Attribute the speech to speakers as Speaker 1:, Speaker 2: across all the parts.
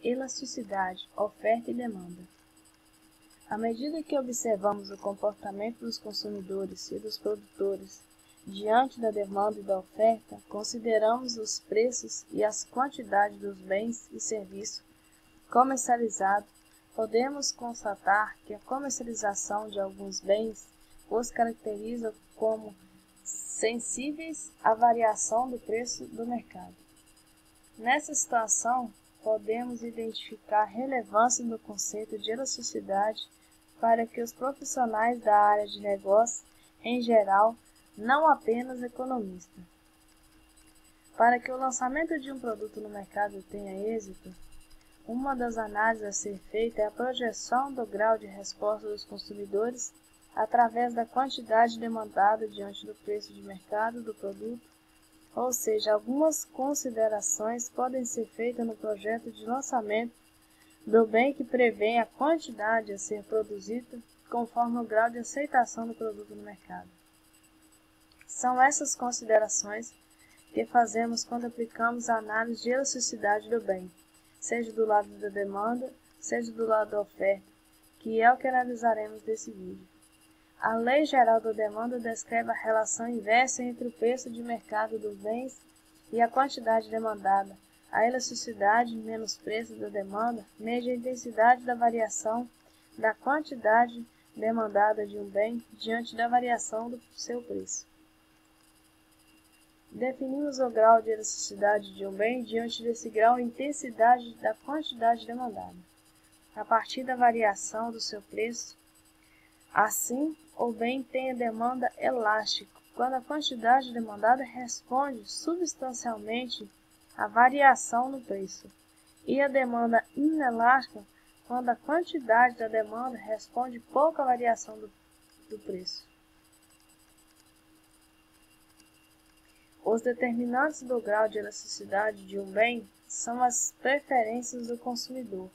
Speaker 1: Elasticidade, oferta e demanda. À medida que observamos o comportamento dos consumidores e dos produtores diante da demanda e da oferta, consideramos os preços e as quantidades dos bens e serviços comercializados, podemos constatar que a comercialização de alguns bens os caracteriza como sensíveis à variação do preço do mercado. Nessa situação, podemos identificar a relevância do conceito de elasticidade para que os profissionais da área de negócio, em geral, não apenas economistas. Para que o lançamento de um produto no mercado tenha êxito, uma das análises a ser feita é a projeção do grau de resposta dos consumidores através da quantidade demandada diante do preço de mercado do produto, ou seja, algumas considerações podem ser feitas no projeto de lançamento do bem que prevê a quantidade a ser produzida conforme o grau de aceitação do produto no mercado. São essas considerações que fazemos quando aplicamos a análise de elasticidade do bem, seja do lado da demanda, seja do lado da oferta, que é o que analisaremos nesse vídeo. A Lei Geral da Demanda descreve a relação inversa entre o preço de mercado dos bens e a quantidade demandada. A elasticidade menos preço da demanda mede a intensidade da variação da quantidade demandada de um bem diante da variação do seu preço. Definimos o grau de elasticidade de um bem diante desse grau e intensidade da quantidade demandada, a partir da variação do seu preço. Assim, o bem tem a demanda elástica, quando a quantidade demandada responde substancialmente à variação no preço, e a demanda inelástica, quando a quantidade da demanda responde pouca variação do preço. Os determinantes do grau de elasticidade de um bem são as preferências do consumidor,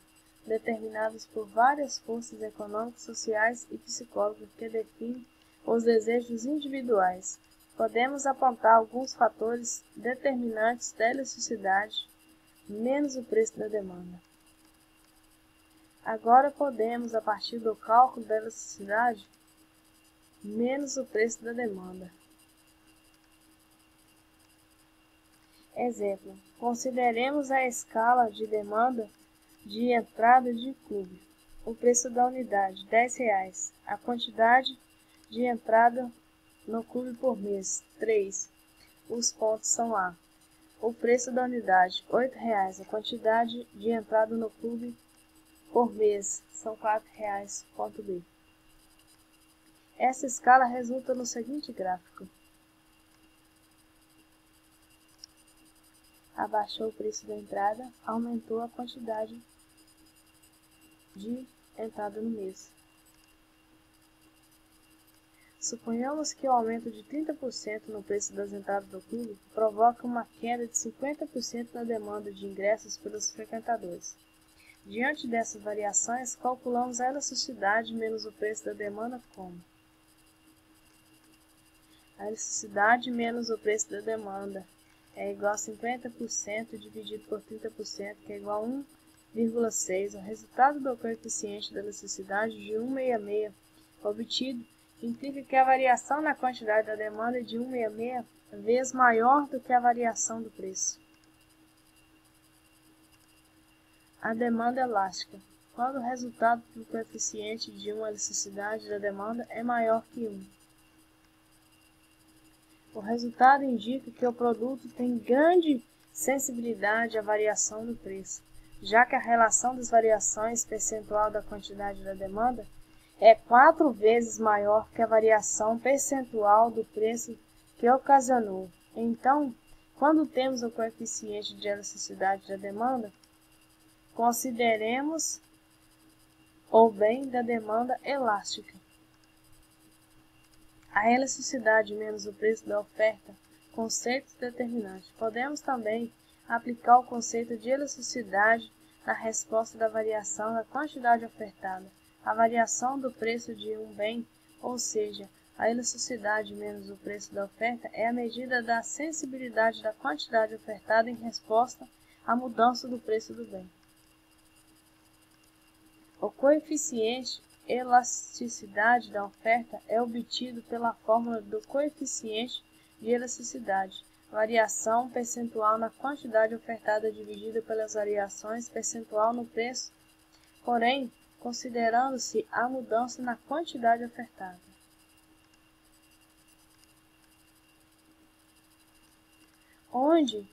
Speaker 1: determinadas por várias forças econômicas, sociais e psicológicas que definem os desejos individuais. Podemos apontar alguns fatores determinantes da elasticidade, menos o preço da demanda. Agora podemos, a partir do cálculo da elasticidade, menos o preço da demanda. Exemplo, consideremos a escala de demanda de entrada de clube. O preço da unidade, R$10. A quantidade de entrada no clube por mês, 3. Os pontos são A. O preço da unidade, R$8. A quantidade de entrada no clube por mês, são R$4. Ponto B. Essa escala resulta no seguinte gráfico. Abaixou o preço da entrada, aumentou a quantidade de entrada no mês. Suponhamos que o aumento de 30% no preço das entradas do clube provoca uma queda de 50% na demanda de ingressos pelos frequentadores. Diante dessas variações, calculamos a elasticidade menos o preço da demanda como a elasticidade menos o preço da demanda é igual a 50% dividido por 30%, que é igual a 1,6. O resultado do coeficiente da elasticidade de 1,66 obtido implica que a variação na quantidade da demanda é de 1,66 vezes maior do que a variação do preço. A demanda elástica. Quando o resultado do coeficiente de uma elasticidade da demanda é maior que 1. O resultado indica que o produto tem grande sensibilidade à variação do preço, já que a relação das variações percentual da quantidade da demanda é 4 vezes maior que a variação percentual do preço que ocasionou. Então, quando temos o coeficiente de elasticidade da demanda, consideremos o bem da demanda elástica. A elasticidade menos o preço da oferta, conceitos determinantes. Podemos também aplicar o conceito de elasticidade na resposta da variação da quantidade ofertada. A variação do preço de um bem, ou seja, a elasticidade menos o preço da oferta, é a medida da sensibilidade da quantidade ofertada em resposta à mudança do preço do bem. O coeficiente elasticidade da oferta é obtido pela fórmula do coeficiente de elasticidade, variação percentual na quantidade ofertada dividida pelas variações percentual no preço, porém, considerando-se a mudança na quantidade ofertada. Onde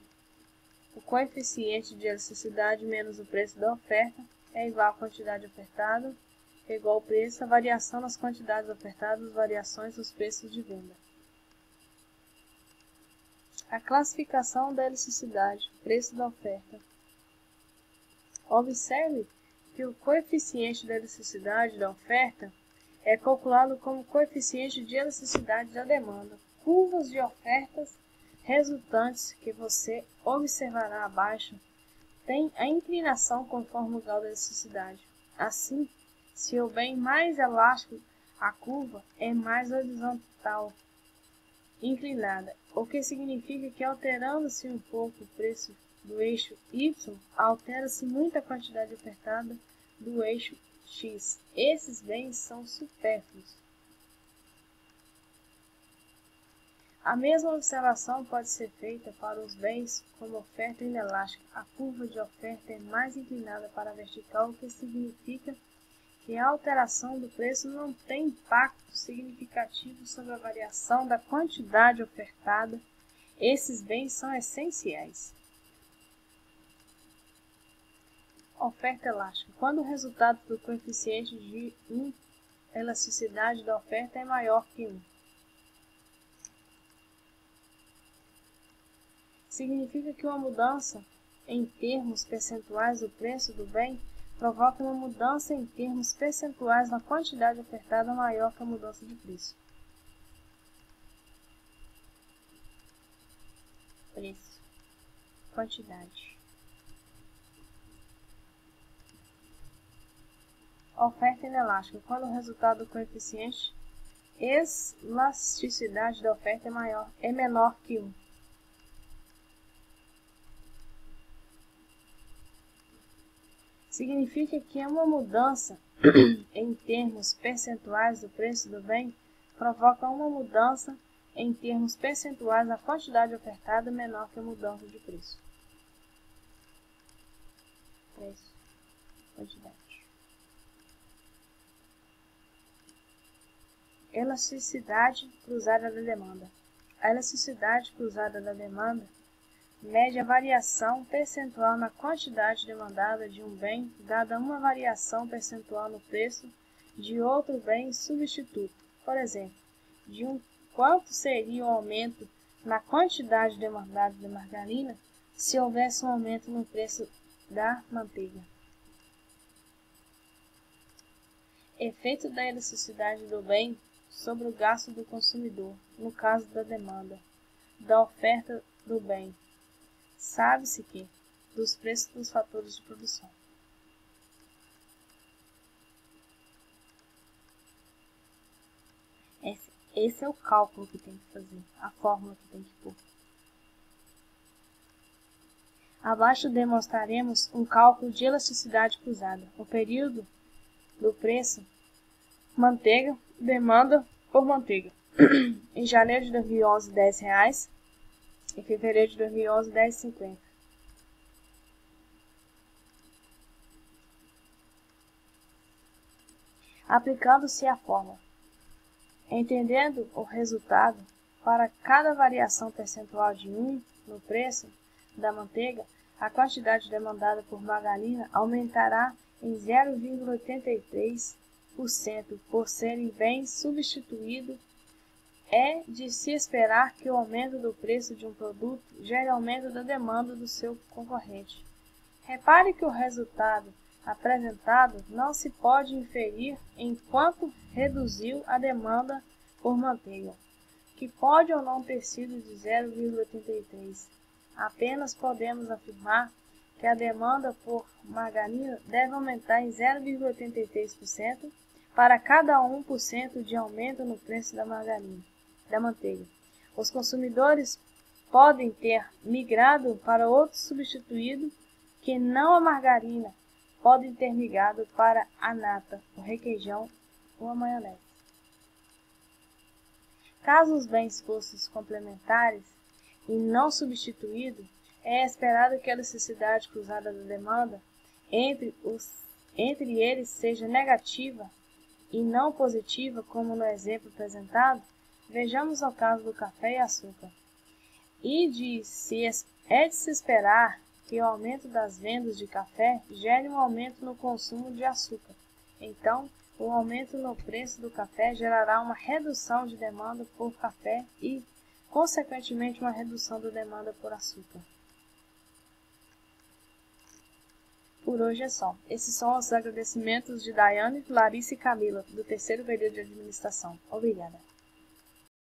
Speaker 1: o coeficiente de elasticidade menos o preço da oferta é igual à quantidade ofertada, é igual ao preço, a variação nas quantidades ofertadas, variações nos preços de venda. A classificação da elasticidade, preço da oferta. Observe que o coeficiente da elasticidade da oferta é calculado como coeficiente de elasticidade da demanda. Curvas de ofertas resultantes que você observará abaixo têm a inclinação conforme o grau da elasticidade. Assim, se o bem mais elástico, a curva é mais horizontal, inclinada, o que significa que alterando-se um pouco o preço do eixo Y, altera-se muito a quantidade ofertada do eixo X. Esses bens são supérfluos. A mesma observação pode ser feita para os bens como oferta inelástica. A curva de oferta é mais inclinada para a vertical, o que significa que a alteração do preço não tem impacto significativo sobre a variação da quantidade ofertada. Esses bens são essenciais. Oferta elástica. Quando o resultado do coeficiente de elasticidade da oferta é maior que 1. Significa que uma mudança em termos percentuais do preço do bem provoca uma mudança em termos percentuais na quantidade ofertada maior que a mudança de preço. Preço. Quantidade. Oferta inelástica. Quando o resultado do coeficiente elasticidade da oferta é menor que 1. Significa que uma mudança em termos percentuais do preço do bem provoca uma mudança em termos percentuais na quantidade ofertada menor que a mudança de preço. Preço, quantidade. Elasticidade cruzada da demanda. A elasticidade cruzada da demanda mede a variação percentual na quantidade demandada de um bem, dada uma variação percentual no preço de outro bem substituto. Por exemplo, quanto seria o aumento na quantidade demandada de margarina se houvesse um aumento no preço da manteiga. Efeito da elasticidade do bem sobre o gasto do consumidor, no caso da demanda, da oferta do bem. Sabe-se que dos preços dos fatores de produção. Esse é o cálculo que tem que fazer, a fórmula que tem que pôr. Abaixo demonstraremos um cálculo de elasticidade cruzada. O período do preço manteiga, demanda por manteiga. Em janeiro de 2011, R$10. Em fevereiro de 2011, R$10,50. Aplicando-se a fórmula. Entendendo o resultado, para cada variação percentual de 1 no preço da manteiga, a quantidade demandada por margarina aumentará em 0,83% por serem bens substituídos. É de se esperar que o aumento do preço de um produto gere aumento da demanda do seu concorrente. Repare que o resultado apresentado não se pode inferir enquanto reduziu a demanda por manteiga, que pode ou não ter sido de 0,83. Apenas podemos afirmar que a demanda por margarina deve aumentar em 0,83% para cada 1% de aumento no preço da margarina. Da manteiga. Os consumidores podem ter migrado para outro substituído que não a margarina, podem ter migrado para a nata, o requeijão ou a maionese. Caso os bens fossem complementares e não substituídos, é esperado que a elasticidade cruzada da demanda entre eles seja negativa e não positiva, como no exemplo apresentado. Vejamos o caso do café e açúcar. É de se esperar que o aumento das vendas de café gere um aumento no consumo de açúcar. Então, o aumento no preço do café gerará uma redução de demanda por café e, consequentemente, uma redução da demanda por açúcar. Por hoje é só. Esses são os agradecimentos de Daiane, Larissa e Camila, do terceiro período de administração. Obrigada.